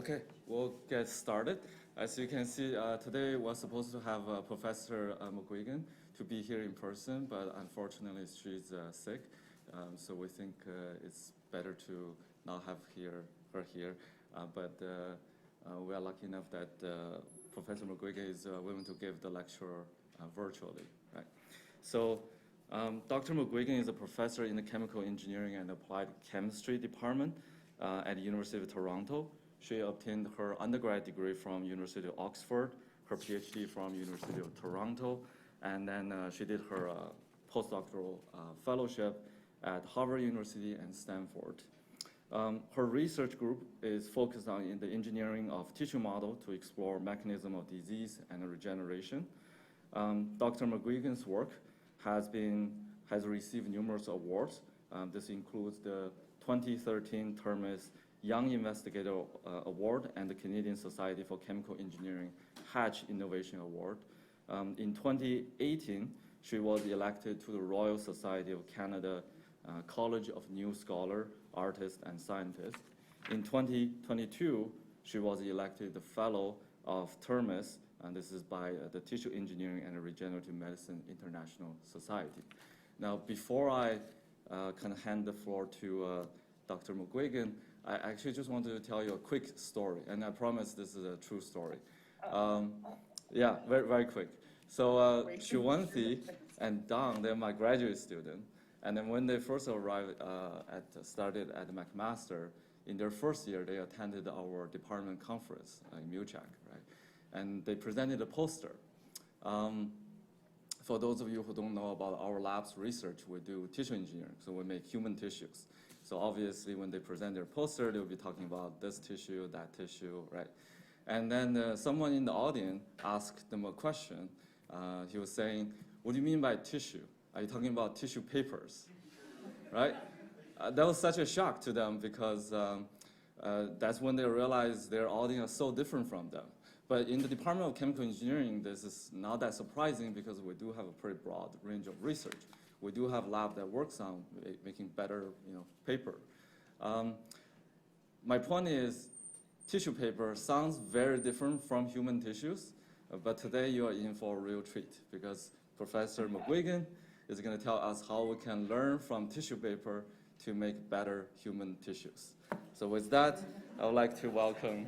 Okay, we'll get started. As you can see, today we're supposed to have Professor McGuigan to be here in person, but unfortunately she's sick. So we think it's better to not have her here. But we are lucky enough that Professor McGuigan is willing to give the lecture virtually, right? So Dr. McGuigan is a professor in the Chemical Engineering and Applied Chemistry Department at the University of Toronto. She obtained her undergrad degree from University of Oxford, her PhD from University of Toronto, and then she did her postdoctoral fellowship at Harvard University and Stanford. Her research group is focused on the engineering of tissue model to explore mechanism of disease and regeneration. Dr. McGuigan's work has received numerous awards. This includes the 2013 Termis Young Investigator Award and the Canadian Society for Chemical Engineering Hatch Innovation Award. In 2018, she was elected to the Royal Society of Canada College of New Scholar, Artist, and Scientist. In 2022, she was elected the Fellow of Termis, and this is by the Tissue Engineering and Regenerative Medicine International Society. Now, before I kind of hand the floor to Dr. McGuigan, I actually just wanted to tell you a quick story, and I promise this is a true story. Yeah, very, very quick. So Xuanzi and Dong, they're my graduate student, and then when they first arrived started at McMaster, in their first year, they attended our department conference in Milchak, right? And they presented a poster. For those of you who don't know about our lab's research, we do tissue engineering, so we make human tissues. So obviously, when they present their poster, they'll be talking about this tissue, that tissue, right? And then someone in the audience asked them a question. He was saying, "What do you mean by tissue? Are you talking about tissue papers?" Right? That was such a shock to them because that's when they realized their audience is so different from them. But in the Department of Chemical Engineering, this is not that surprising because we do have a pretty broad range of research. We do have a lab that works on making better, paper. My point is, tissue paper sounds very different from human tissues, but today you are in for a real treat because Professor McGuigan is going to tell us how we can learn from tissue paper to make better human tissues. So with that, I would like to welcome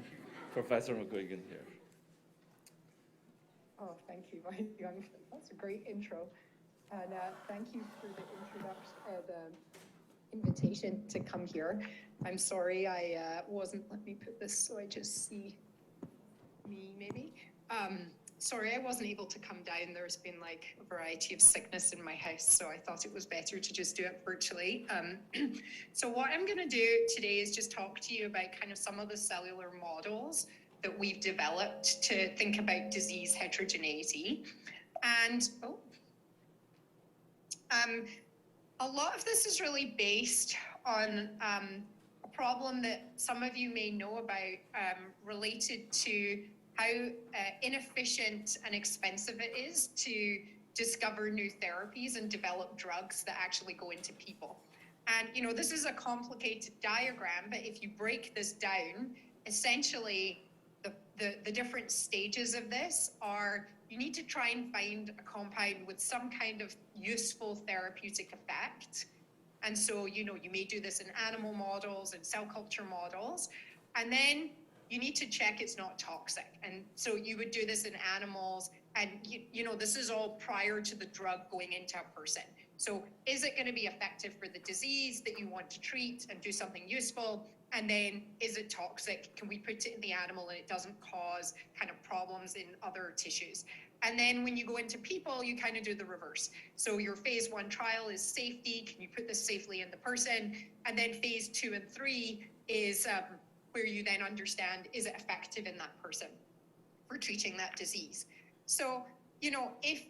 Professor McGuigan here. Oh, thank you, my young friend. That's a great intro. And thank you for the introduction, the invitation to come here. I'm sorry I wasn't, let me put this so I just see me maybe. Sorry, I wasn't able to come down. There's been like a variety of sickness in my house, so I thought it was better to just do it virtually. So what I'm gonna do today is just talk to you about kind of some of the cellular models that we've developed to think about disease heterogeneity. And, a lot of this is really based on a problem that some of you may know about related to how inefficient and expensive it is to discover new therapies and develop drugs that actually go into people. And this is a complicated diagram, but if you break this down, essentially the different stages of this are you need to try and find a compound with some kind of useful therapeutic effect. And so, you may do this in animal models and cell culture models. And then you need to check it's not toxic. And so you would do this in animals. And, this is all prior to the drug going into a person. So is it going to be effective for the disease that you want to treat and do something useful? And then, is it toxic? Can we put it in the animal and it doesn't cause kind of problems in other tissues? And then when you go into people, you kind of do the reverse. So your phase 1 trial is safety. Can you put this safely in the person? And then phase 2 and 3 is where you then understand, is it effective in that person for treating that disease? So, if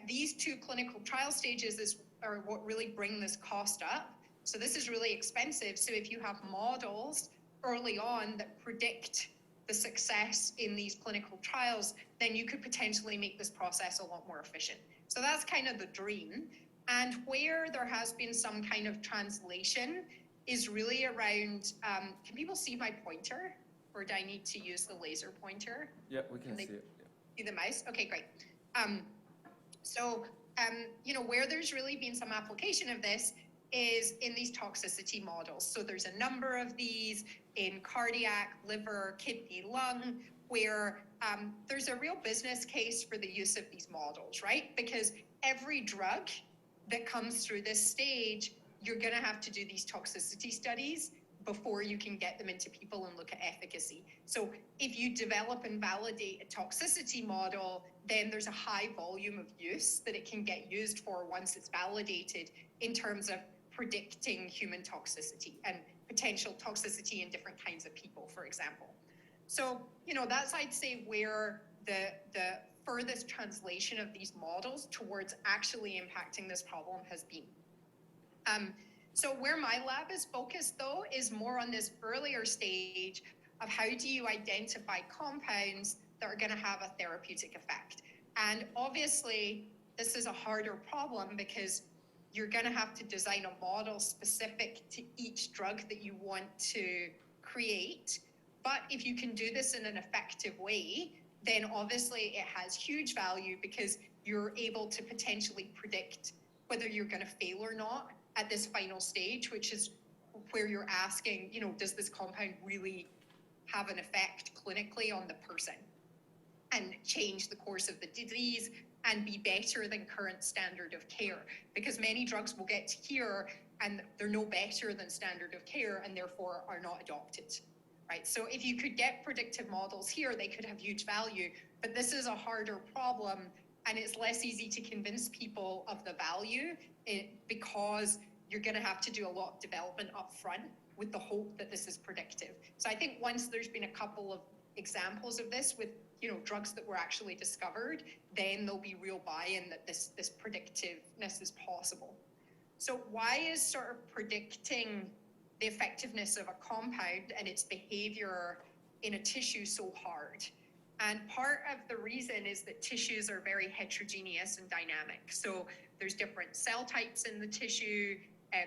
these two clinical trial stages are what really bring this cost up, so this is really expensive. So if you have models early on that predict the success in these clinical trials, then you could potentially make this process a lot more efficient. So that's kind of the dream. And where there has been some kind of translation is really around, can people see my pointer? or do I need to use the laser pointer? Yeah, we can see it. See the mouse? Okay, great. Where there's really been some application of this is in these toxicity models. So there's a number of these in cardiac, liver, kidney, lung, where there's a real business case for the use of these models, right? Because every drug that comes through this stage, you're going to have to do these toxicity studies before you can get them into people and look at efficacy. So if you develop and validate a toxicity model, then there's a high volume of use that it can get used for once it's validated in terms of predicting human toxicity and potential toxicity in different kinds of people, for example. So, that's, I'd say, where the furthest translation of these models towards actually impacting this problem has been. So where my lab is focused, though, is more on this earlier stage of how do you identify compounds that are going to have a therapeutic effect. And obviously, this is a harder problem because you're going to have to design a model specific to each drug that you want to create. But if you can do this in an effective way, then obviously it has huge value because you're able to potentially predict whether you're going to fail or not at this final stage, which is where you're asking, does this compound really have an effect clinically on the person and change the course of the disease and be better than current standard of care? Because many drugs will get to here and they're no better than standard of care and therefore are not adopted, right? So if you could get predictive models here, they could have huge value, but this is a harder problem and it's less easy to convince people of the value because you're going to have to do a lot of development up front with the hope that this is predictive. So I think once there's been a couple of examples of this with drugs that were actually discovered, then there'll be real buy-in that this predictiveness is possible. So why is sort of predicting the effectiveness of a compound and its behavior in a tissue so hard? And part of the reason is that tissues are very heterogeneous and dynamic. So there's different cell types in the tissue,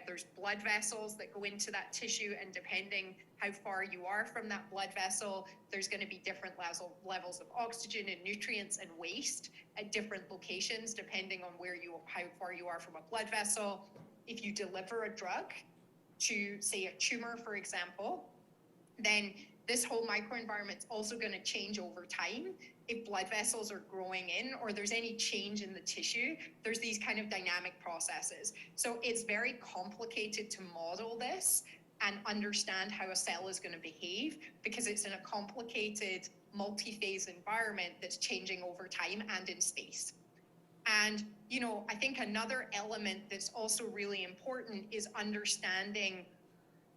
there's blood vessels that go into that tissue, and depending how far you are from that blood vessel, there's going to be different levels of oxygen and nutrients and waste at different locations, depending on how far you are from a blood vessel. If you deliver a drug to, say, a tumor, for example, then this whole microenvironment is also going to change over time. If blood vessels are growing in or there's any change in the tissue, there's these kind of dynamic processes. So it's very complicated to model this and understand how a cell is going to behave because it's in a complicated multi-phase environment that's changing over time and in space. And, I think another element that's also really important is understanding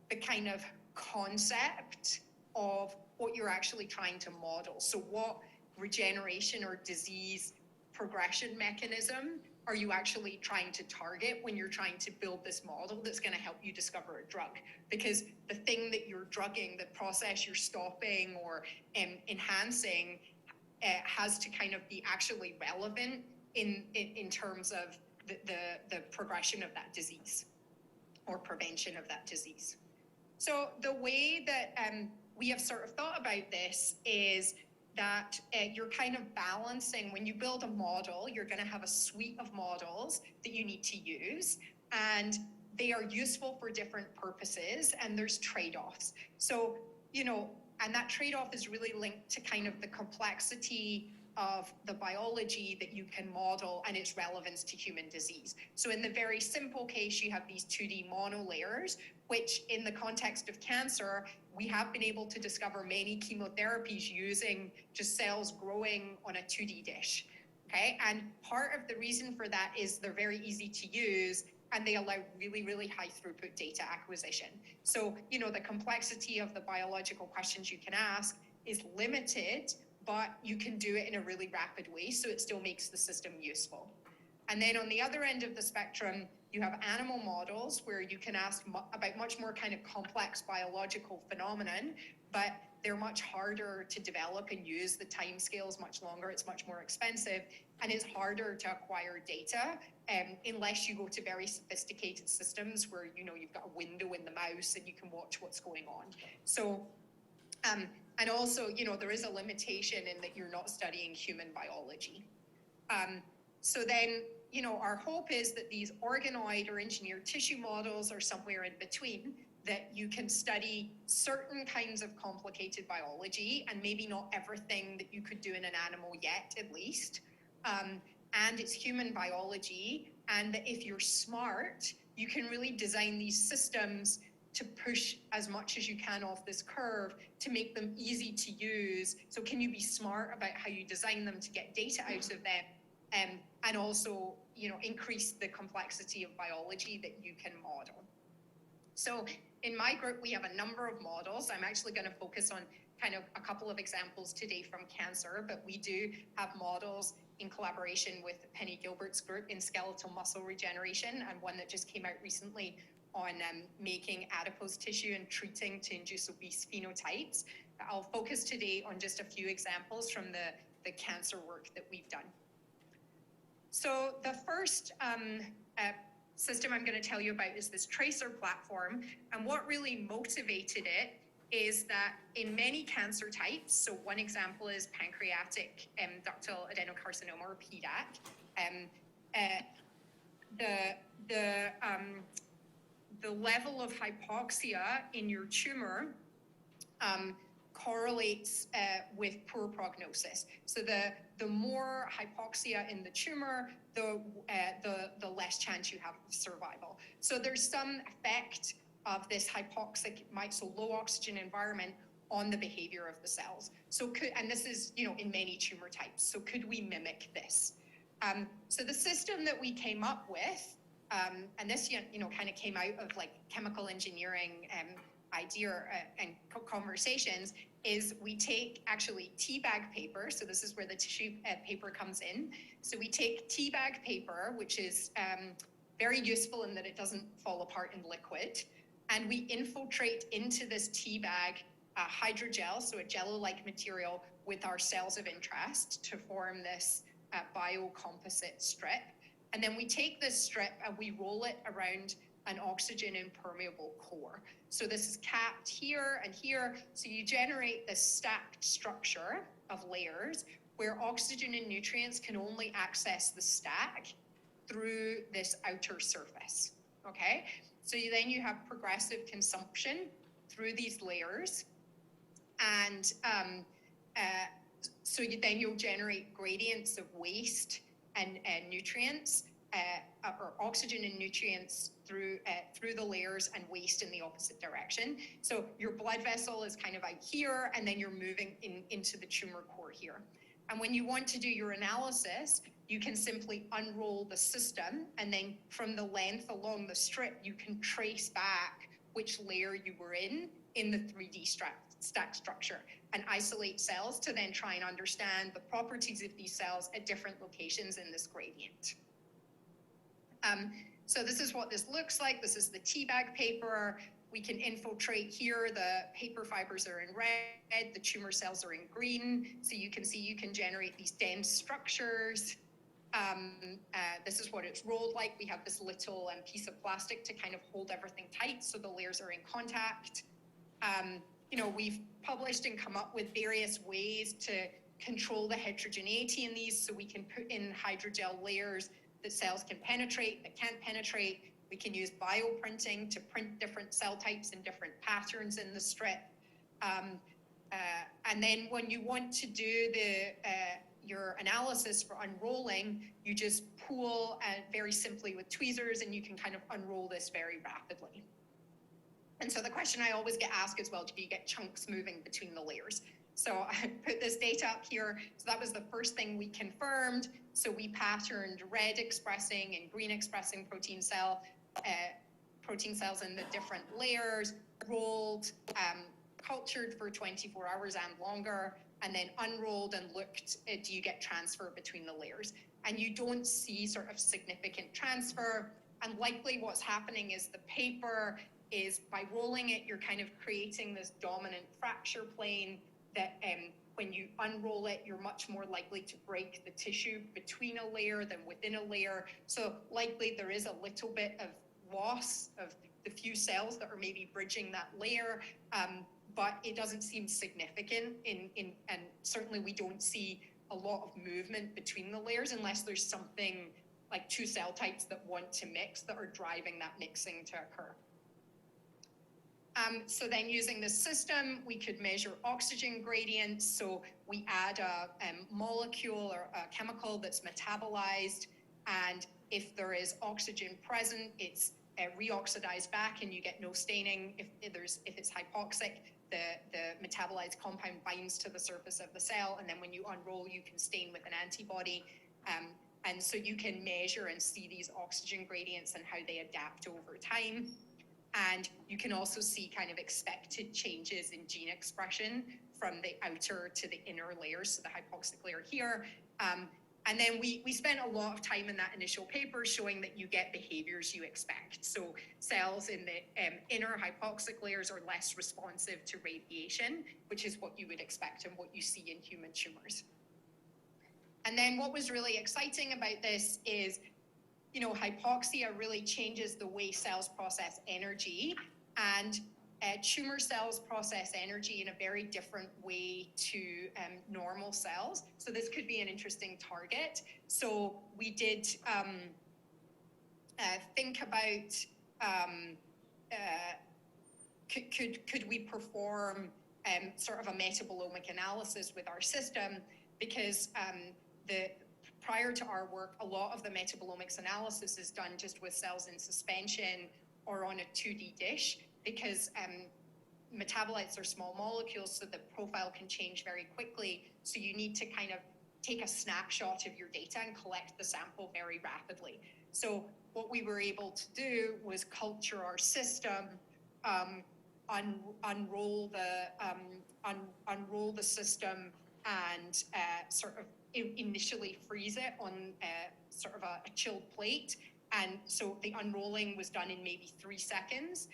the kind of concept of what you're actually trying to model. So what regeneration or disease progression mechanism are you actually trying to target when you're trying to build this model that's going to help you discover a drug? Because the thing that you're drugging, the process you're stopping or enhancing has to kind of be actually relevant in terms of the progression of that disease or prevention of that disease. So the way that we have sort of thought about this is that you're kind of balancing, when you build a model, you're going to have a suite of models that you need to use, and they are useful for different purposes, and there's trade-offs. So, and that trade-off is really linked to kind of the complexity of the biology that you can model and its relevance to human disease. So in the very simple case, you have these 2D monolayers, which in the context of cancer, we have been able to discover many chemotherapies using just cells growing on a 2D dish, okay? And part of the reason for that is they're very easy to use and they allow really, really high throughput data acquisition. So, the complexity of the biological questions you can ask is limited, but you can do it in a really rapid way, so it still makes the system useful. And then on the other end of the spectrum, you have animal models where you can ask about much more kind of complex biological phenomenon, but they're much harder to develop and use. The time scale is much longer, it's much more expensive, and it's harder to acquire data unless you go to very sophisticated systems where, you've got a window in the mouse and you can watch what's going on. So And also, there is a limitation in that you're not studying human biology. So then, our hope is that these organoid or engineered tissue models are somewhere in between, that you can study certain kinds of complicated biology and maybe not everything that you could do in an animal yet, at least. And it's human biology, and that if you're smart, you can really design these systems to push as much as you can off this curve to make them easy to use. So can you be smart about how you design them to get data out of them, and also, increase the complexity of biology that you can model. So in my group, we have a number of models. I'm actually going to focus on kind of a couple of examples today from cancer, but we do have models in collaboration with Penny Gilbert's group in skeletal muscle regeneration, and one that just came out recently on making adipose tissue and treating to induce obese phenotypes. I'll focus today on just a few examples from the cancer work that we've done. So the first system I'm going to tell you about is this tracer platform, and what really motivated it is that in many cancer types, so one example is pancreatic ductal adenocarcinoma, or PDAC, the level of hypoxia in your tumor correlates with poor prognosis. So the more hypoxia in the tumor, the less chance you have of survival. So there's some effect of this hypoxic, so low oxygen environment on the behavior of the cells. So and this is, in many tumor types. So could we mimic this? So the system that we came up with, and this, kind of came out of like chemical engineering idea and conversations, is we take actually teabag paper. So this is where the tissue paper comes in. So we take teabag paper, which is very useful in that it doesn't fall apart in liquid. And we infiltrate into this teabag hydrogel, so a jello-like material, with our cells of interest to form this biocomposite strip. And then we take this strip and we roll it around an oxygen impermeable core. So this is capped here and here. So you generate this stacked structure of layers where oxygen and nutrients can only access the stack through this outer surface, okay? So then you have progressive consumption through these layers. And so then you'll generate gradients of waste and nutrients, or oxygen and nutrients through the layers, and waste in the opposite direction. So your blood vessel is kind of out here, and then you're moving into the tumor core here. And when you want to do your analysis, you can simply unroll the system, and then from the length along the strip, you can trace back which layer you were in the 3D stack structure, and isolate cells to then try and understand the properties of these cells at different locations in this gradient. So this is what this looks like. This is the teabag paper. We can infiltrate here. The paper fibers are in red. The tumor cells are in green. So you can see you can generate these dense structures. This is what it's rolled like. We have this little piece of plastic to kind of hold everything tight so the layers are in contact. We've published and come up with various ways to control the heterogeneity in these, so we can put in hydrogel layers that cells can penetrate, that can't penetrate. We can use bioprinting to print different cell types and different patterns in the strip. And then when you want to do your analysis for unrolling, you just pull very simply with tweezers, and you can kind of unroll this very rapidly. And so the question I always get asked is, well, do you get chunks moving between the layers? So I put this data up here. So that was the first thing we confirmed. So we patterned red expressing and green expressing protein cells in the different layers, rolled, cultured for 24 hours and longer, and then unrolled and looked at, do you get transfer between the layers? And you don't see sort of significant transfer. And likely what's happening is the paper is, by rolling it, you're kind of creating this dominant fracture plane that when you unroll it, you're much more likely to break the tissue between a layer than within a layer. So likely there is a little bit of loss of the few cells that are maybe bridging that layer, but it doesn't seem significant and certainly we don't see a lot of movement between the layers unless there's something like two cell types that want to mix that are driving that mixing to occur. So then using this system, we could measure oxygen gradients. So we add a molecule or a chemical that's metabolized, and if there is oxygen present, it's reoxidized back and you get no staining. If it's hypoxic, the metabolized compound binds to the surface of the cell, and then when you unroll, you can stain with an antibody. And so you can measure and see these oxygen gradients and how they adapt over time. And you can also see kind of expected changes in gene expression from the outer to the inner layers, so the hypoxic layer here. And then we spent a lot of time in that initial paper showing that you get behaviors you expect. So cells in the inner hypoxic layers are less responsive to radiation, which is what you would expect and what you see in human tumors. And then what was really exciting about this is, you know, hypoxia really changes the way cells process energy, and tumor cells process energy in a very different way to normal cells. So this could be an interesting target. So we did think about could we perform sort of a metabolomic analysis with our system, because prior to our work, a lot of the metabolomics analysis is done just with cells in suspension or on a 2D dish, because metabolites are small molecules, so the profile can change very quickly. So you need to kind of take a snapshot of your data and collect the sample very rapidly. So what we were able to do was culture our system, unroll the system, and sort of initially freeze it on sort of a chilled plate. And so the unrolling was done in maybe 3 seconds,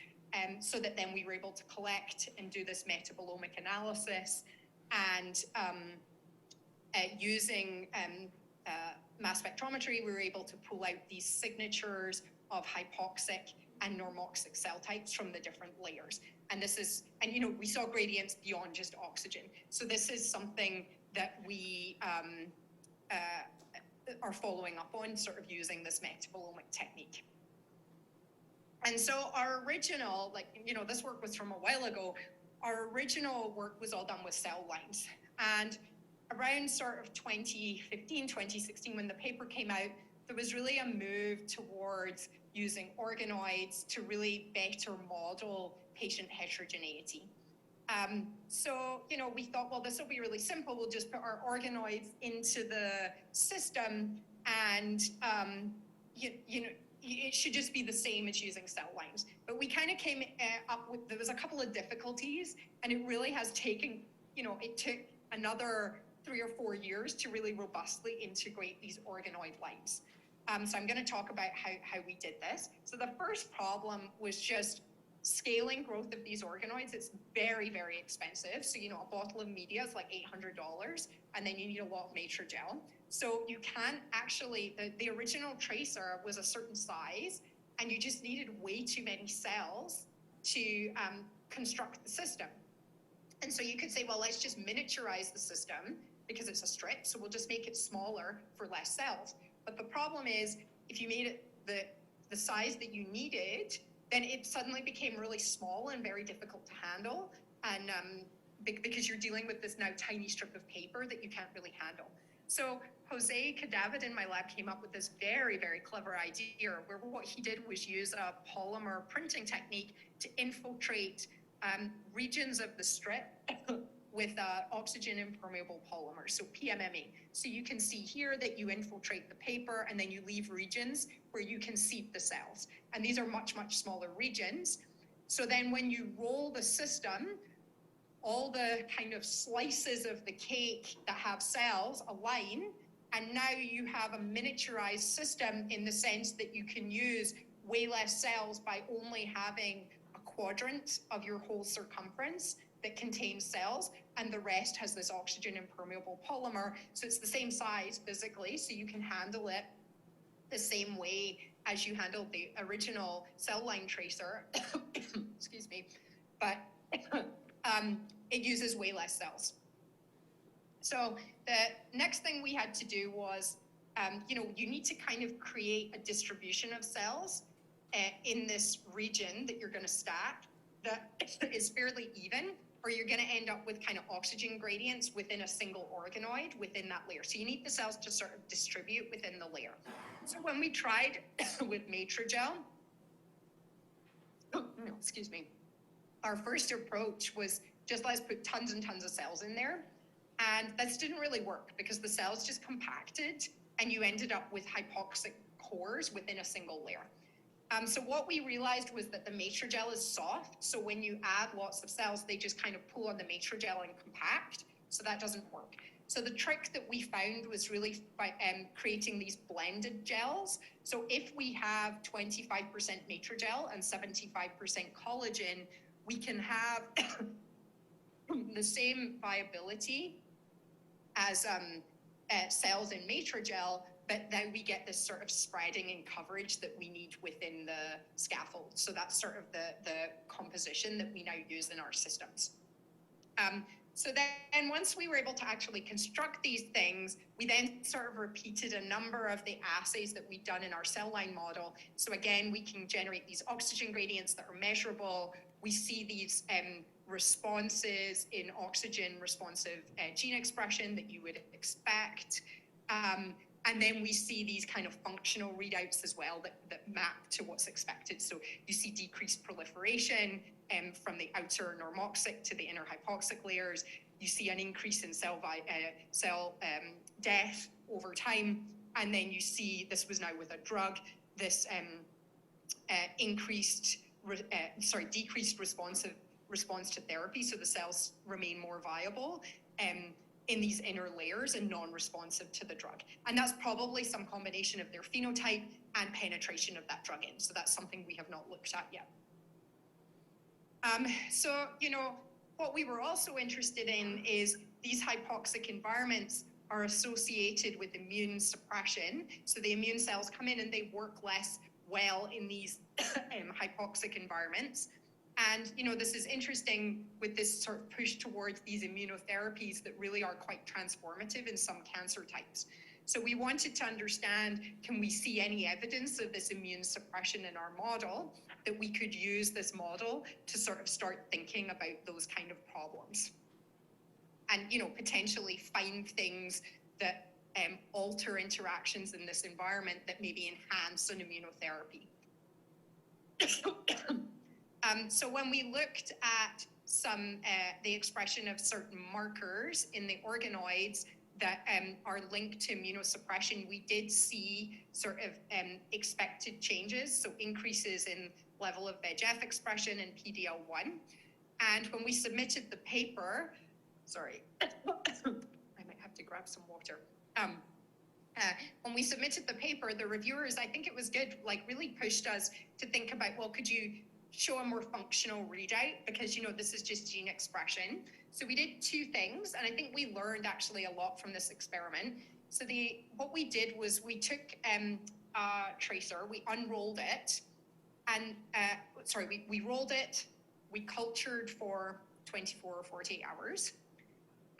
so that then we were able to collect and do this metabolomic analysis. And using mass spectrometry, we were able to pull out these signatures of hypoxic and normoxic cell types from the different layers. And this is, and you know, we saw gradients beyond just oxygen. So this is something that we are following up on, sort of using this metabolomic technique. And so our original, like, you know, this work was from a while ago. Our original work was all done with cell lines. And around sort of 2015, 2016, when the paper came out, there was really a move towards using organoids to really better model patient heterogeneity. So, you know, we thought, well, this will be really simple. We'll just put our organoids into the system, and, you know, it should just be the same as using cell lines. But we kind of came up with, there was a couple of difficulties, and it really has taken, you know, it took another 3 or 4 years to really robustly integrate these organoid lines. So I'm going to talk about how we did this. So the first problem was just scaling growth of these organoids. It's very, very expensive. So, you know, a bottle of media is like $800, and then you need a lot of matrigel. So you can't actually, the original tracer was a certain size, and you just needed way too many cells to construct the system. And so you could say, well, let's just miniaturize the system because it's a strip, so we'll just make it smaller for less cells. But the problem is, if you made it the size that you needed, then it suddenly became really small and very difficult to handle, and because you're dealing with this now tiny strip of paper that you can't really handle. So Jose Cadavid in my lab came up with this very, very clever idea where what he did was use a polymer printing technique to infiltrate regions of the strip with oxygen impermeable polymer, so PMMA. So you can see here that you infiltrate the paper, and then you leave regions where you can seed the cells. And these are much, much smaller regions. So then when you roll the system, all the kind of slices of the cake that have cells align, and now you have a miniaturized system in the sense that you can use way less cells by only having a quadrant of your whole circumference that contains cells, and the rest has this oxygen impermeable polymer. So it's the same size physically, so you can handle it the same way as you handled the original cell line tracer. Excuse me. But it uses way less cells. So the next thing we had to do was, you need to kind of create a distribution of cells in this region that you're going to stack that is fairly even, or you're going to end up with kind of oxygen gradients within a single organoid within that layer. So you need the cells to sort of distribute within the layer. So when we tried with Matrigel, excuse me, our first approach was just let's put tons and tons of cells in there. And that didn't really work because the cells just compacted and you ended up with hypoxic cores within a single layer. So what we realized was that the Matrigel is soft. So when you add lots of cells, they just kind of pull on the Matrigel and compact. So that doesn't work. So the trick that we found was really by creating these blended gels. So if we have 25% Matrigel and 75% collagen, we can have the same viability as cells in Matrigel, but then we get this sort of spreading and coverage that we need within the scaffold. So that's sort of the composition that we now use in our systems. So then once we were able to actually construct these things, we then sort of repeated a number of the assays that we'd done in our cell line model. So again, we can generate these oxygen gradients that are measurable. We see these responses in oxygen responsive gene expression that you would expect. And then we see these kind of functional readouts as well that map to what's expected. So you see decreased proliferation from the outer normoxic to the inner hypoxic layers. You see an increase in cell death over time. And then you see, this was now with a drug, this decreased response to therapy. So the cells remain more viable in these inner layers and non-responsive to the drug. And that's probably some combination of their phenotype and penetration of that drug in. So that's something we have not looked at yet. So, what we were also interested in is these hypoxic environments are associated with immune suppression. So the immune cells come in and they work less well in these hypoxic environments. And, this is interesting with this sort of push towards these immunotherapies that really are quite transformative in some cancer types. So we wanted to understand, can we see any evidence of this immune suppression in our model, that we could use this model to sort of start thinking about those kind of problems? And, potentially find things that alter interactions in this environment that maybe enhance an immunotherapy. So when we looked at the expression of certain markers in the organoids that are linked to immunosuppression, we did see sort of expected changes, so increases in level of VEGF expression and PD-L1. And when we submitted the paper, sorry, I might have to grab some water. When we submitted the paper, the reviewers, I think it was good, really pushed us to think about, well, could you show a more functional readout? Because, this is just gene expression. So we did two things, and I think we learned actually a lot from this experiment. So what we did was we took a tracer, we unrolled it, and, we rolled it, we cultured for 24 or 48 hours,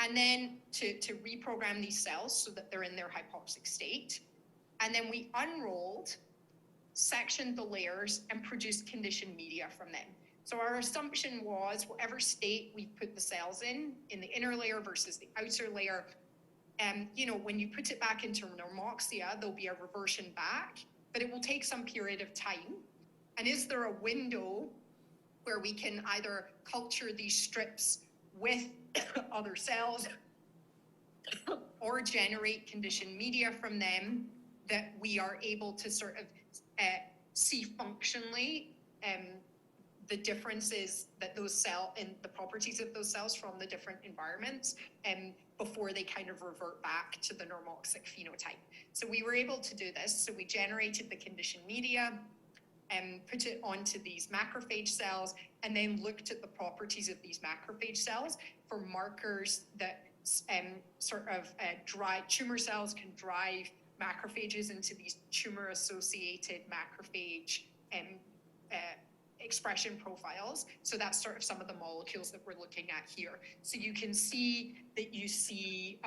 and then to reprogram these cells so that they're in their hypoxic state. And then we unrolled, sectioned the layers, and produced conditioned media from them. So our assumption was whatever state we put the cells in the inner layer versus the outer layer, when you put it back into normoxia, there'll be a reversion back, but it will take some period of time. And is there a window where we can either culture these strips with other cells or generate conditioned media from them that we are able to sort of see functionally the differences that those cells and the properties of those cells from the different environments before they kind of revert back to the normoxic phenotype. So we were able to do this. So we generated the conditioned media and put it onto these macrophage cells, and then looked at the properties of these macrophage cells for markers that tumor cells can drive macrophages into these tumor-associated macrophage expression profiles. So that's sort of some of the molecules that we're looking at here. So you can see that you see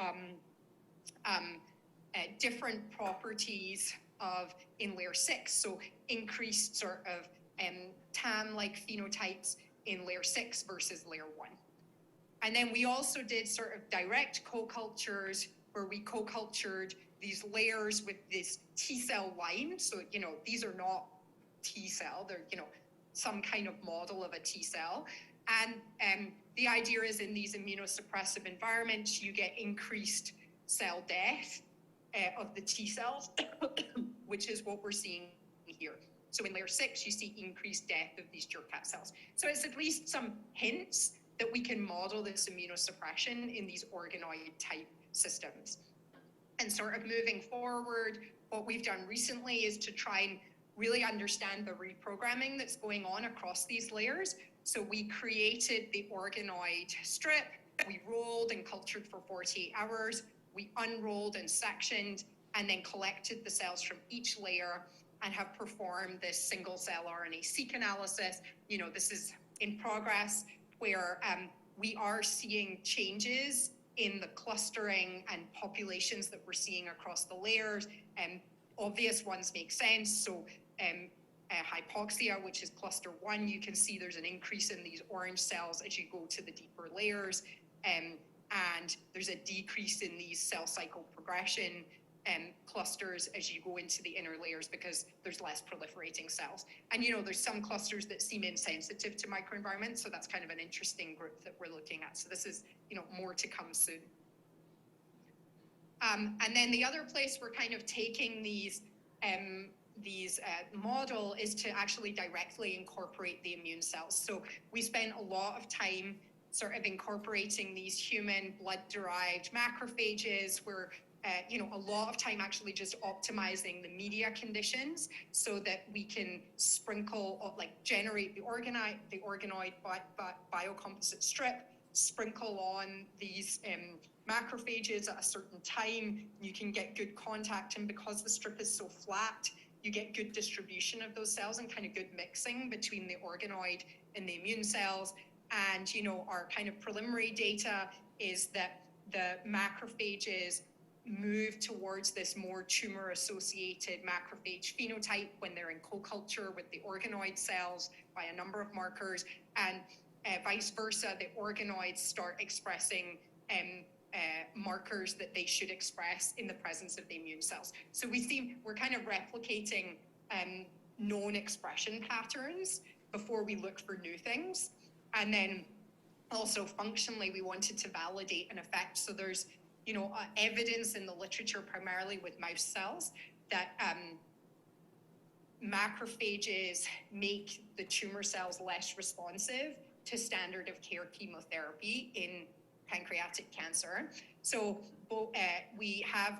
different properties of in layer 6. So increased sort of TAM-like phenotypes in layer 6 versus layer 1. And then we also did sort of direct co-cultures where we co-cultured these layers with this T-cell line. So, these are not T-cell, they're, some kind of model of a T-cell. And the idea is in these immunosuppressive environments, you get increased cell death of the T-cells, which is what we're seeing here. So in layer 6, you see increased death of these Jurkat cells. So it's at least some hints that we can model this immunosuppression in these organoid type systems. And sort of moving forward, what we've done recently is to try and really understand the reprogramming that's going on across these layers. So we created the organoid strip, we rolled and cultured for 48 hours, we unrolled and sectioned, and then collected the cells from each layer and have performed this single cell RNA-seq analysis. This is in progress where we are seeing changes in the clustering and populations that we're seeing across the layers. Obvious ones make sense. So hypoxia, which is cluster 1, you can see there's an increase in these orange cells as you go to the deeper layers. And there's a decrease in these cell cycle progression clusters as you go into the inner layers because there's less proliferating cells. And there's some clusters that seem insensitive to microenvironment, so that's kind of an interesting group that we're looking at. So this is more to come soon. And then the other place we're kind of taking these model is to actually directly incorporate the immune cells. So we spent a lot of time sort of incorporating these human blood-derived macrophages where a lot of time actually just optimizing the media conditions so that we can sprinkle, generate the organoid biocomposite strip, sprinkle on these macrophages at a certain time. You can get good contact, and because the strip is so flat, you get good distribution of those cells and kind of good mixing between the organoid and the immune cells. And, our kind of preliminary data is that the macrophages move towards this more tumor-associated macrophage phenotype when they're in co-culture with the organoid cells by a number of markers, and vice versa, the organoids start expressing markers that they should express in the presence of the immune cells. So we're kind of replicating known expression patterns before we look for new things. And then also functionally, we wanted to validate an effect. So there's evidence in the literature, primarily with mouse cells, that macrophages make the tumor cells less responsive to standard of care chemotherapy in pancreatic cancer. So we have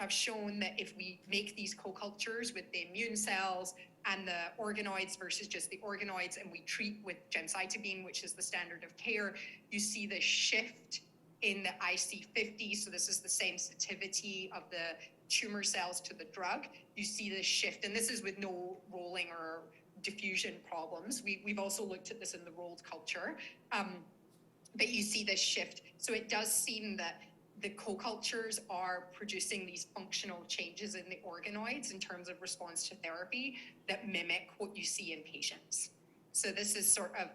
shown that if we make these co-cultures with the immune cells and the organoids versus just the organoids, and we treat with gemcitabine, which is the standard of care, you see the shift in the IC50. So this is the sensitivity of the tumor cells to the drug. You see this shift, and this is with no rolling or diffusion problems. We've also looked at this in the rolled culture, but you see this shift. So it does seem that the co-cultures are producing these functional changes in the organoids in terms of response to therapy that mimic what you see in patients. So this is sort of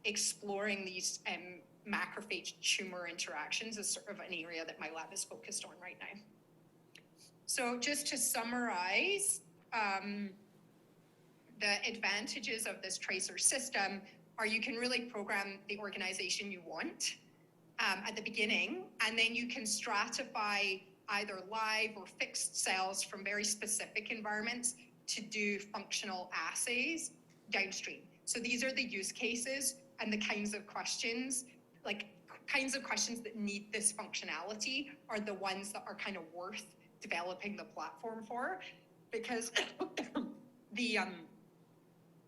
exploring these macrophage tumor interactions is sort of an area that my lab is focused on right now. So just to summarize, the advantages of this tracer system are you can really program the organization you want at the beginning, and then you can stratify either live or fixed cells from very specific environments to do functional assays downstream. So these are the use cases and the kinds of questions, that need this functionality are the ones that are kind of worth developing the platform for, because the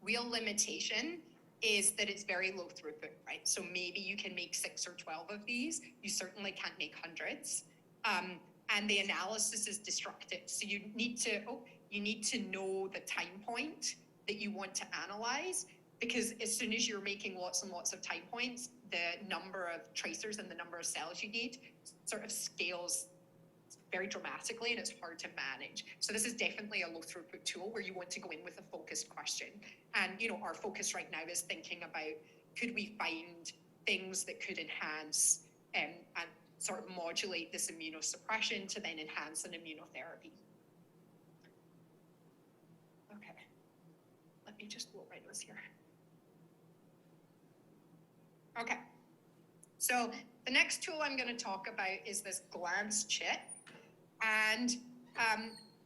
real limitation is that it's very low throughput, right? So maybe you can make 6 or 12 of these. You certainly can't make hundreds. And the analysis is destructive. So you need to know the time point that that you want to analyze, because as soon as you're making lots and lots of time points, the number of tracers and the number of cells you need sort of scales very dramatically, and it's hard to manage. So this is definitely a low throughput tool where you want to go in with a focused question. And our focus right now is thinking about, could we find things that could enhance and sort of modulate this immunosuppression to then enhance an immunotherapy. Okay, let me just blow right this here. Okay, so the next tool I'm going to talk about is this glance chip. And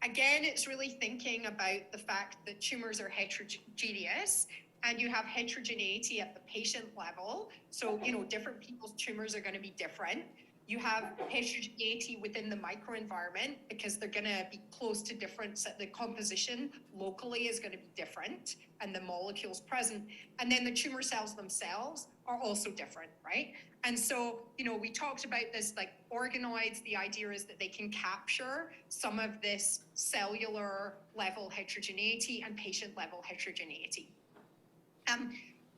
again, it's really thinking about the fact that tumors are heterogeneous, and you have heterogeneity at the patient level. So, different people's tumors are going to be different. You have heterogeneity within the microenvironment because they're going to be close to different, the composition locally is going to be different, and the molecules present. And then the tumor cells themselves are also different, right? And so, we talked about this, like organoids, the idea is that they can capture some of this cellular level heterogeneity and patient level heterogeneity.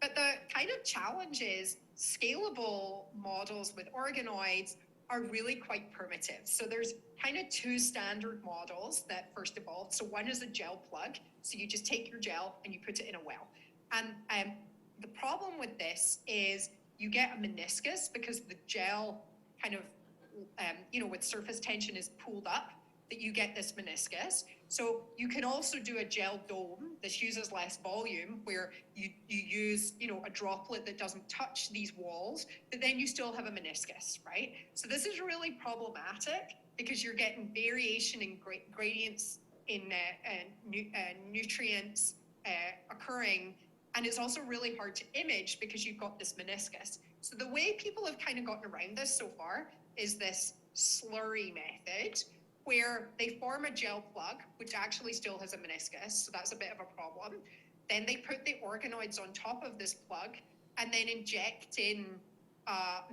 But the kind of challenge is scalable models with organoids are really quite primitive. So there's kind of two standard models that first evolved. So one is a gel plug. So you just take your gel and you put it in a well. And the problem with this is you get a meniscus because the gel kind of, with surface tension is pulled up, that you get this meniscus. So you can also do a gel dome. This uses less volume, where you use, a droplet that doesn't touch these walls, but then you still have a meniscus, right? So this is really problematic because you're getting variation in gradients in nutrients occurring, and it's also really hard to image because you've got this meniscus. So the way people have kind of gotten around this so far is this slurry method, where they form a gel plug, which actually still has a meniscus, so that's a bit of a problem. Then they put the organoids on top of this plug and then inject in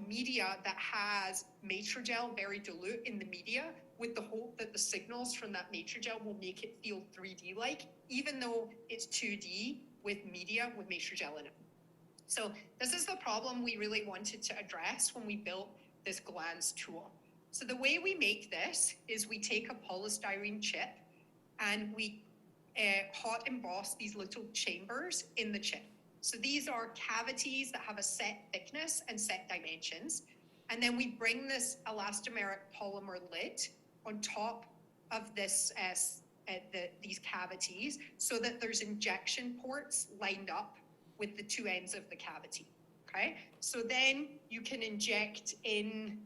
media that has matrigel, very dilute in the media, with the hope that the signals from that matrigel will make it feel 3D-like, even though it's 2D with media with matrigel in it. So this is the problem we really wanted to address when we built this glance tool. So the way we make this is we take a polystyrene chip and we hot emboss these little chambers in the chip. So these are cavities that have a set thickness and set dimensions. And then we bring this elastomeric polymer lid on top of this these cavities so that there's injection ports lined up with the two ends of the cavity, okay? So then you can inject in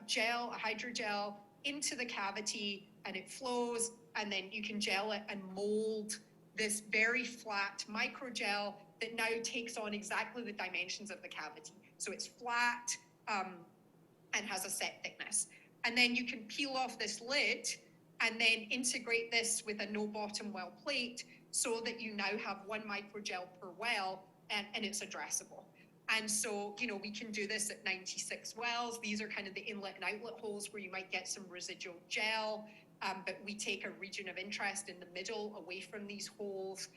gel, a hydrogel, into the cavity, and it flows, and then you can gel it and mold this very flat microgel that now takes on exactly the dimensions of the cavity. So it's flat and has a set thickness. And then you can peel off this lid and then integrate this with a no bottom well plate so that you now have one microgel per well, and it's addressable. And so, we can do this at 96 wells. These are kind of the inlet and outlet holes where you might get some residual gel, but we take a region of interest in the middle away from these holes.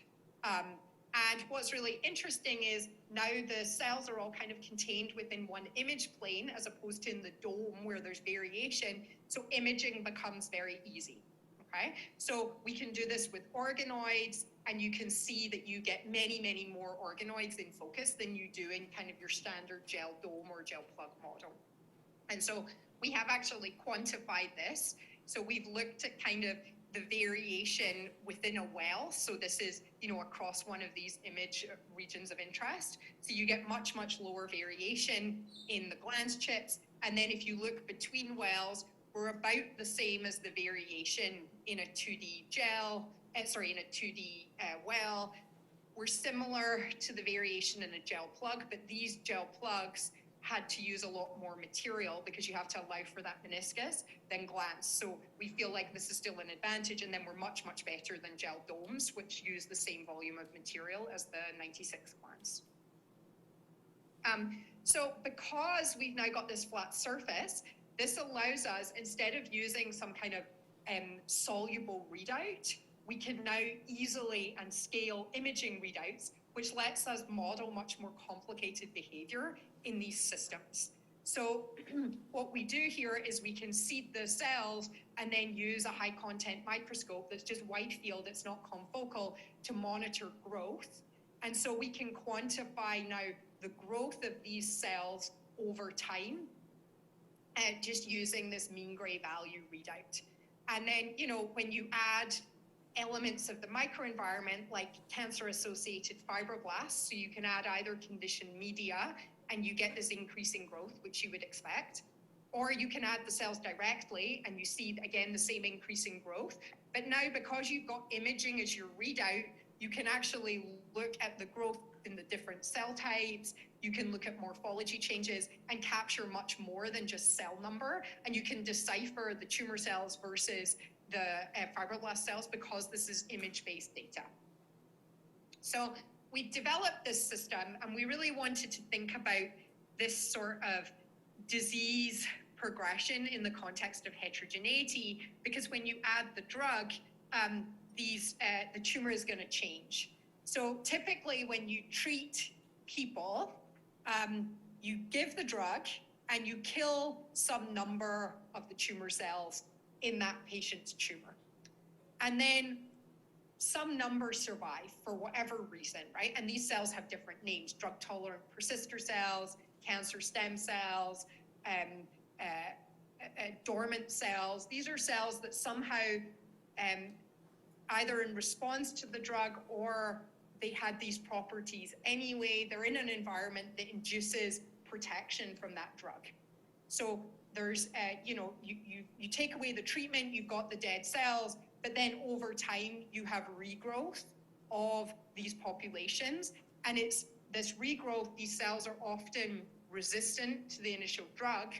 And what's really interesting is now the cells are all kind of contained within one image plane as opposed to in the dome where there's variation. So imaging becomes very easy, okay? So we can do this with organoids, and you can see that you get many, many more organoids in focus than you do in kind of your standard gel dome or gel plug model. And so we have actually quantified this. So we've looked at kind of the variation within a well. So this is, across one of these image regions of interest. So you get much, much lower variation in the glance chips. And then if you look between wells, we're about the same as the variation in a 2D gel, in a 2D well. We're similar to the variation in a gel plug, but these gel plugs had to use a lot more material because you have to allow for that meniscus than glance. So we feel like this is still an advantage, and then we're much, much better than gel domes, which use the same volume of material as the 96 glance. So because we've now got this flat surface, this allows us, instead of using some kind of soluble readout, we can now easily and scale imaging readouts, which lets us model much more complicated behavior in these systems. So what we do here is we can seed the cells and then use a high content microscope that's just wide field, it's not confocal, to monitor growth. And so we can quantify now the growth of these cells over time, just using this mean gray value readout. And then, you know, when you add elements of the microenvironment like cancer-associated fibroblasts, so you can add either conditioned media and you get this increase in growth, which you would expect, or you can add the cells directly and you see, again, the same increase in growth. But now, because you've got imaging as your readout, you can actually look at the growth in the different cell types, you can look at morphology changes and capture much more than just cell number, and you can decipher the tumor cells versus the fibroblast cells because this is image-based data. So we developed this system and we really wanted to think about this sort of disease progression in the context of heterogeneity, because when you add the drug, the tumor is going to change. So typically when you treat people, you give the drug and you kill some number of the tumor cells in that patient's tumor. And then some number survive for whatever reason, right? And these cells have different names: drug-tolerant persister cells, cancer stem cells, dormant cells. These are cells that somehow, either in response to the drug or they had these properties anyway, they're in an environment that induces protection from that drug. So there's, you take away the treatment, you've got the dead cells, but then over time you have regrowth of these populations. And it's this regrowth, these cells are often resistant to the initial drug.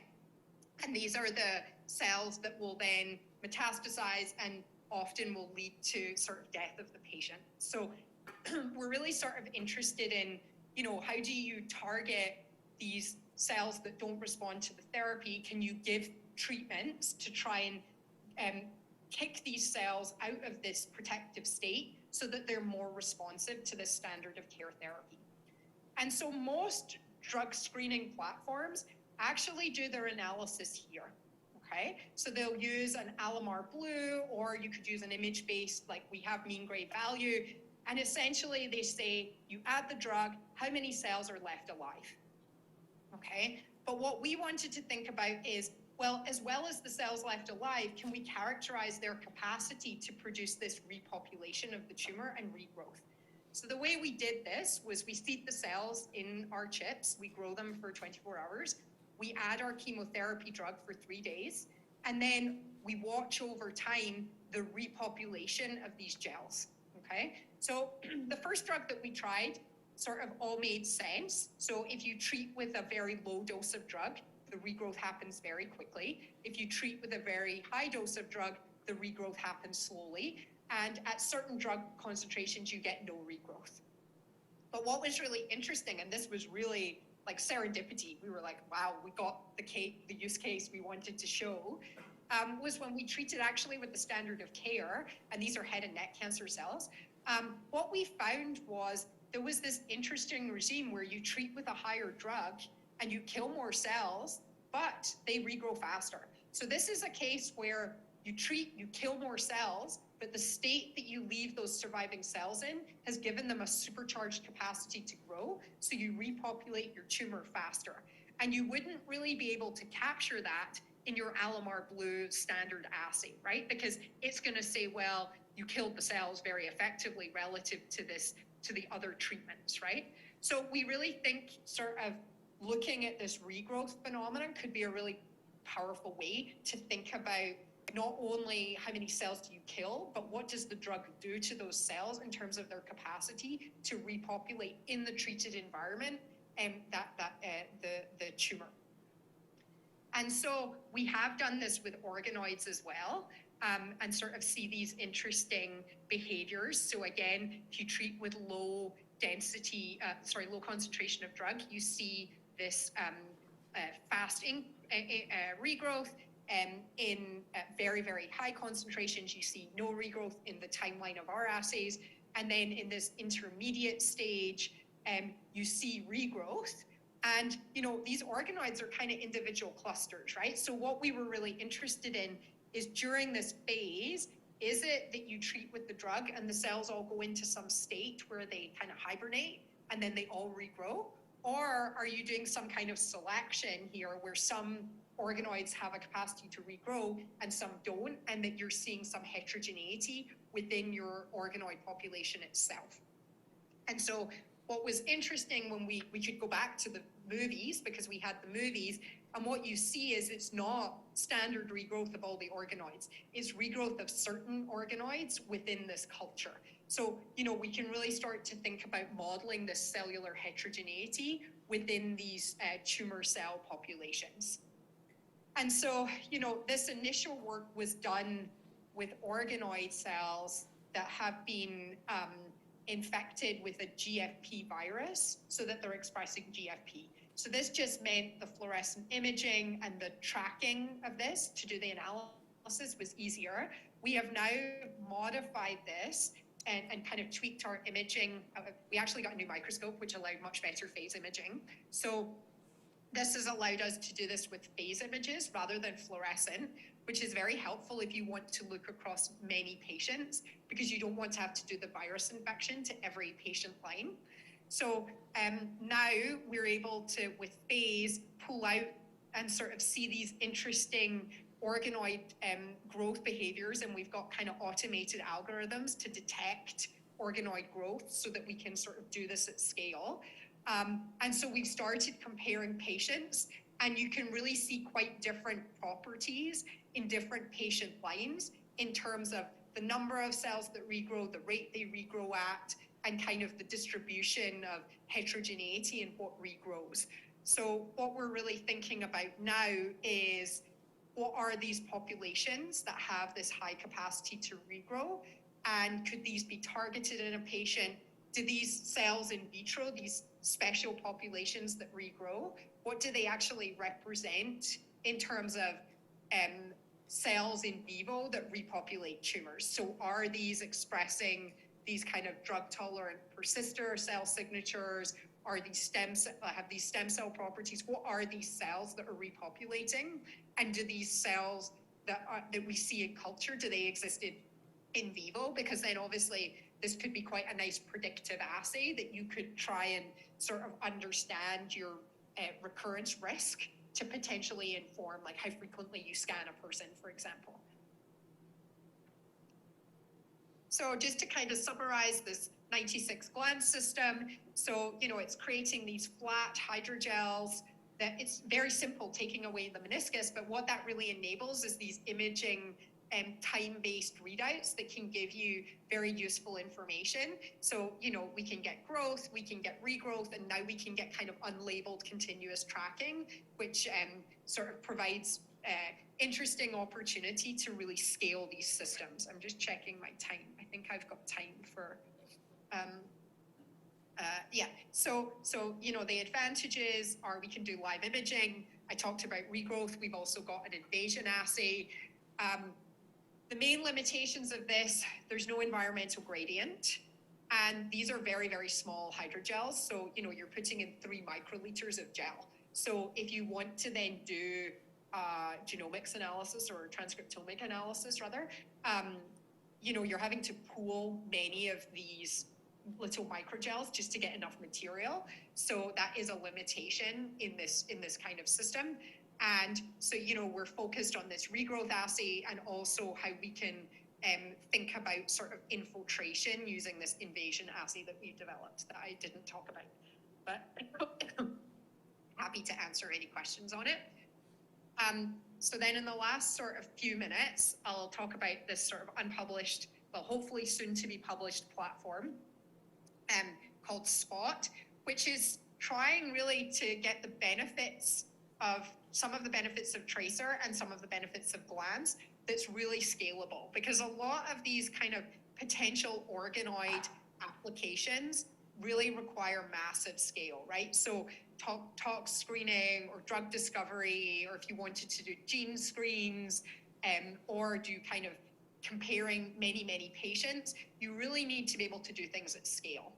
And these are the cells that will then metastasize and often will lead to sort of death of the patient. So we're really sort of interested in, you know, how do you target these cells that don't respond to the therapy? Can you give treatments to try and kick these cells out of this protective state so that they're more responsive to this standard of care therapy? And so most drug screening platforms actually do their analysis here, okay? So they'll use an Alamar Blue, or you could use an image-based, like we have mean gray value, and essentially they say, you add the drug, how many cells are left alive, okay? But what we wanted to think about is, well as the cells left alive, can we characterize their capacity to produce this repopulation of the tumor and regrowth? So the way we did this was we seed the cells in our chips, we grow them for 24 hours, we add our chemotherapy drug for 3 days, and then we watch over time the repopulation of these gels, okay? So the first drug that we tried sort of all made sense. So if you treat with a very low dose of drug, the regrowth happens very quickly. If you treat with a very high dose of drug, the regrowth happens slowly. And at certain drug concentrations, you get no regrowth. But what was really interesting, and this was really like serendipity, we were like, wow, we got the use case we wanted to show, was when we treated actually with the standard of care, and these are head and neck cancer cells, what we found was there was this interesting regime where you treat with a higher drug and you kill more cells, but they regrow faster. So this is a case where you treat, you kill more cells, but the state that you leave those surviving cells in has given them a supercharged capacity to grow, so you repopulate your tumor faster. And you wouldn't really be able to capture that in your Alamar Blue standard assay, right? Because it's gonna say, well, you killed the cells very effectively relative to the other treatments, right? So we really think sort of looking at this regrowth phenomenon could be a really powerful way to think about not only how many cells do you kill, but what does the drug do to those cells in terms of their capacity to repopulate in the treated environment and the tumor. And so we have done this with organoids as well, and sort of see these interesting behaviors. So again, if you treat with low concentration of drug, you see this fast regrowth. in very, very high concentrations, you see no regrowth in the timeline of our assays. And then in this intermediate stage, you see regrowth. And, these organoids are kind of individual clusters, right? So what we were really interested in is during this phase, is it that you treat with the drug and the cells all go into some state where they kind of hibernate and then they all regrow? Or are you doing some kind of selection here where some organoids have a capacity to regrow and some don't, and that you're seeing some heterogeneity within your organoid population itself? And so what was interesting when we could go back to the movies, because we had the movies, and what you see is it's not standard regrowth of all the organoids. It's regrowth of certain organoids within this culture. So, we can really start to think about modeling this cellular heterogeneity within these tumor cell populations. And so, this initial work was done with organoid cells that have been infected with a GFP virus so that they're expressing GFP. So this just meant the fluorescent imaging and the tracking of this to do the analysis was easier. We have now modified this and kind of tweaked our imaging. We actually got a new microscope, which allowed much better phase imaging. So this has allowed us to do this with phase images rather than fluorescent, which is very helpful if you want to look across many patients, because you don't want to have to do the virus infection to every patient line. So now we're able to, with phase, pull out and sort of see these interesting organoid growth behaviors, and we've got kind of automated algorithms to detect organoid growth so that we can sort of do this at scale. And so we've started comparing patients, and you can really see quite different properties in different patient lines in terms of the number of cells that regrow, the rate they regrow at, and kind of the distribution of heterogeneity and what regrows. So what we're really thinking about now is, what are these populations that have this high capacity to regrow? And could these be targeted in a patient? Do these cells in vitro, these special populations that regrow, what do they actually represent in terms of cells in vivo that repopulate tumors? So are these expressing these kind of drug-tolerant persister cell signatures? Are these have these stem cell properties? What are these cells that are repopulating? And do these cells that we see in culture, do they exist in vivo? Because then obviously this could be quite a nice predictive assay that you could try and sort of understand your recurrence risk to potentially inform like how frequently you scan a person, for example. So just to kind of summarize this 96 gland system, so it's creating these flat hydrogels that it's very simple taking away the meniscus, but what that really enables is these imaging time-based readouts that can give you very useful information. So, we can get growth, we can get regrowth, and now we can get kind of unlabeled continuous tracking, which sort of provides interesting opportunity to really scale these systems. I'm just checking my time. I think I've got time for, So, the advantages are we can do live imaging. I talked about regrowth. We've also got an invasion assay. The main limitations of this, there's no environmental gradient. And these are very, very small hydrogels. So, you're putting in 3 microliters of gel. So if you want to then do genomics analysis or transcriptomic analysis rather, you're having to pool many of these little microgels just to get enough material. So that is a limitation in this kind of system. And so, we're focused on this regrowth assay and also how we can think about sort of infiltration using this invasion assay that we've developed that I didn't talk about. But happy to answer any questions on it. So then in the last sort of few minutes, I'll talk about this sort of unpublished, well, hopefully soon to be published platform called SPOT, which is trying really to get the benefits of some of the benefits of tracer and some of the benefits of glands that's really scalable, because a lot of these kind of potential organoid applications really require massive scale, right? So tox screening or drug discovery, or if you wanted to do gene screens, or do kind of comparing many, many patients, you really need to be able to do things at scale.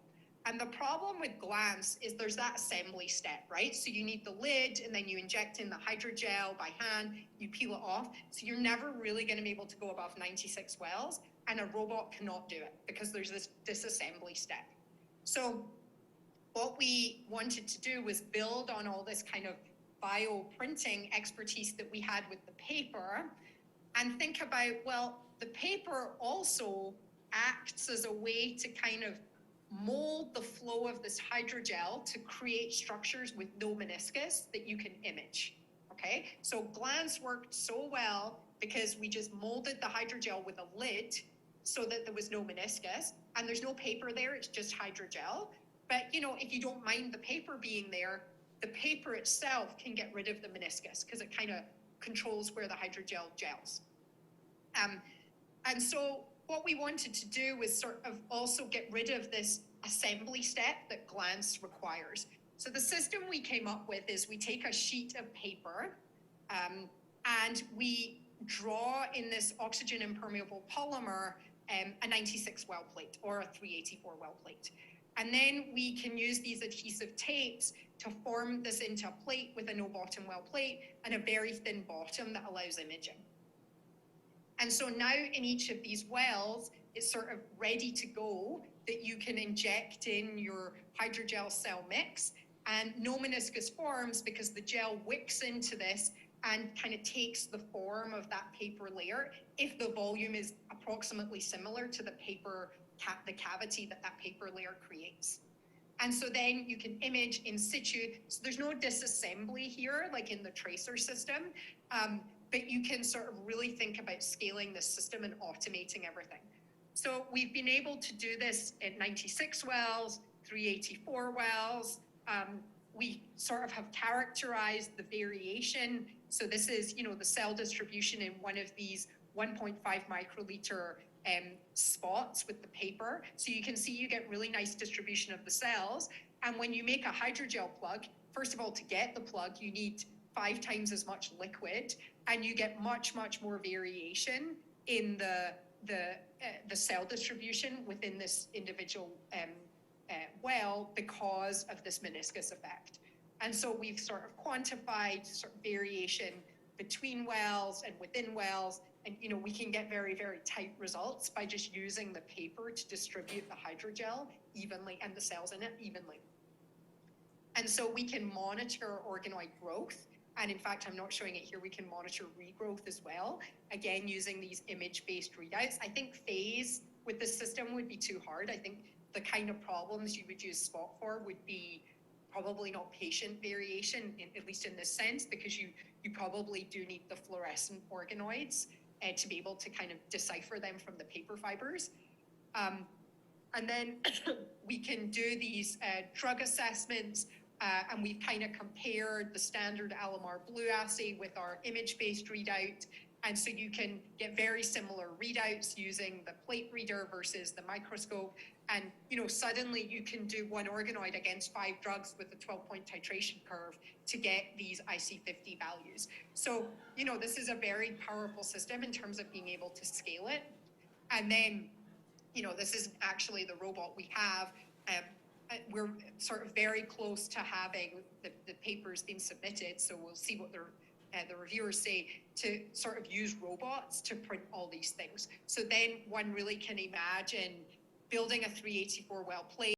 And the problem with glance is there's that assembly step, right? So you need the lid, and then you inject in the hydrogel by hand, you peel it off. So you're never really going to be able to go above 96 wells, and a robot cannot do it because there's this disassembly step. So what we wanted to do was build on all this kind of bioprinting expertise that we had with the paper, and think about, well, the paper also acts as a way to kind of mold the flow of this hydrogel to create structures with no meniscus that you can image, okay? So glance worked so well because we just molded the hydrogel with a lid so that there was no meniscus, and there's no paper there, it's just hydrogel. But, you know, if you don't mind the paper being there, the paper itself can get rid of the meniscus because it kind of controls where the hydrogel gels. And so what we wanted to do was sort of also get rid of this assembly step that glance requires. So the system we came up with is we take a sheet of paper and we draw in this oxygen impermeable polymer a 96 well plate or a 384 well plate. And then we can use these adhesive tapes to form this into a plate with a no bottom well plate and a very thin bottom that allows imaging. And so now in each of these wells, it's sort of ready to go that you can inject in your hydrogel cell mix, and no meniscus forms because the gel wicks into this and kind of takes the form of that paper layer if the volume is approximately similar to the paper, the cavity that that paper layer creates. And so then you can image in situ. So there's no disassembly here, like in the tracer system, but you can sort of really think about scaling this system and automating everything. So we've been able to do this at 96 wells, 384 wells. We sort of have characterized the variation. So this is, you know, the cell distribution in one of these 1.5 microliter spots with the paper. So you can see you get really nice distribution of the cells. And when you make a hydrogel plug, first of all, to get the plug, you need 5 times as much liquid, and you get much, much more variation in the cell distribution within this individual well because of this meniscus effect. And so we've sort of quantified sort of variation between wells and within wells, and you know, we can get very, very tight results by just using the paper to distribute the hydrogel evenly and the cells in it evenly. And so we can monitor organoid growth. And in fact, I'm not showing it here, we can monitor regrowth as well, again, using these image-based readouts. I think phase with this system would be too hard. I think the kind of problems you would use spot for would be probably not patient variation, at least in this sense, because you probably do need the fluorescent organoids to be able to kind of decipher them from the paper fibers. And then we can do these drug assessments, and we've kind of compared the standard Alamar Blue assay with our image-based readout. And so you can get very similar readouts using the plate reader versus the microscope. And, you know, suddenly you can do one organoid against 5 drugs with a 12-point titration curve to get these IC50 values. So, you know, this is a very powerful system in terms of being able to scale it. And then, you know, this is actually the robot we have. We're sort of very close to having the papers being submitted, so we'll see what the reviewers say, to sort of use robots to print all these things. So then one really can imagine building a 384 well plate